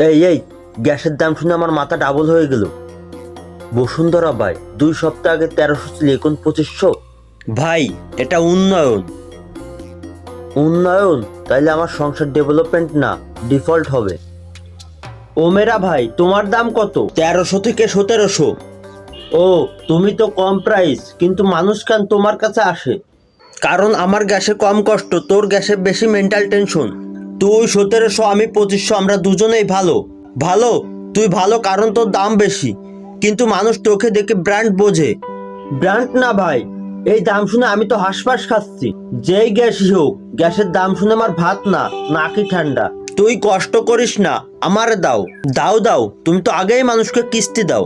এই গ্যাসের দাম শুনে আমার মাথা ডাবল হয়ে গেল। বসুন্ধরা ভাই 2 সপ্তাহ আগে 1300 ছিল, এখন 2500। ভাই, এটা উন্নয়ন। উন্নয়ন? তাইলে আমার সংসার ডেভেলপমেন্ট না, ডিফল্ট হবে। ওমেরা ভাই, তোমার দাম কত? 1300 থেকে 1700। ও, তুমি তো কম প্রাইস, কিন্তু মানুষ কেন তোমার কাছে আসে? কারণ আমার গ্যাসে কম কষ্ট, তোর গ্যাসে বেশি মেন্টাল টেনশন। তুই 1700, আমি 2500, আমরা দুজনেই ভালো। ভালো? তুই ভালো কারণ তোর দাম বেশি, কিন্তু মানুষ তোকে দেখে ব্র্যান্ড বোঝে। ব্র্যান্ড না ভাই, এই দাম শুনে আমি তো হাঁসফাঁস খাচ্ছি। যেই গ্যাসই হোক, গ্যাসের দাম শুনে আমার ভাত না, নাকি ঠান্ডা। তুই কষ্ট করিস না, আমারে দাও। দাও দাও, তুমি তো আগেই মানুষকে কিস্তি দাও।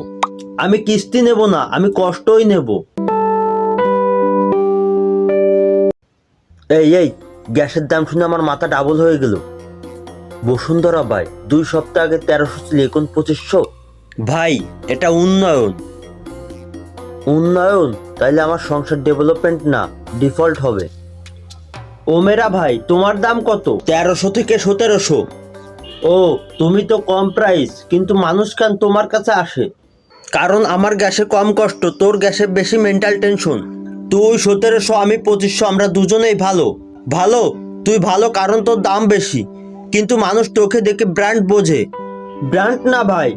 আমি কিস্তি নেব না, আমি কষ্টই নেব। এই গ্যাসের দাম শুনে আমার মাথা ডাবল হয়ে গেল। বসুন্ধরা ভাই 2 সপ্তাহ আগে 1300 ছিল, এখন 2500। ভাই, এটা উন্নয়ন। উন্নয়ন? তাইলে আমার সংসার ডেভেলপমেন্ট না, ডিফল্ট হবে। ওমেরা ভাই, তোমার দাম কত? 1300 থেকে 1700। ও, তুমি তো কম প্রাইস, কিন্তু মানুষ কেন তোমার কাছে আসে? কারণ আমার গ্যাসে কম কষ্ট, তোর গ্যাসে বেশি মেন্টাল টেনশন। তুই 1700, আমি 2500, আমরা দুজনেই ভালো। ভালো? তুই ভালো কারণ তোর দাম বেশি, কিন্তু মানুষ তোকে দেখে ব্র্যান্ড বোঝে। ব্র্যান্ড না ভাই,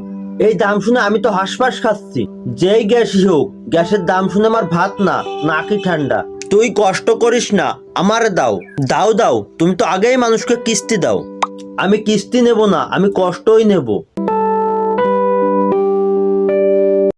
এই দাম শুনে আমি তো হাঁসফাঁস খাচ্ছি। যেই গ্যাসই হোক, গ্যাসের দাম শুনে আমার ভাত না, নাকি ঠান্ডা। তুই কষ্ট করিস না, আমারে দাও। দাও দাও, তুমি তো আগেই মানুষকে কিস্তি দাও। আমি কিস্তি নেব না, আমি কষ্টই নেব।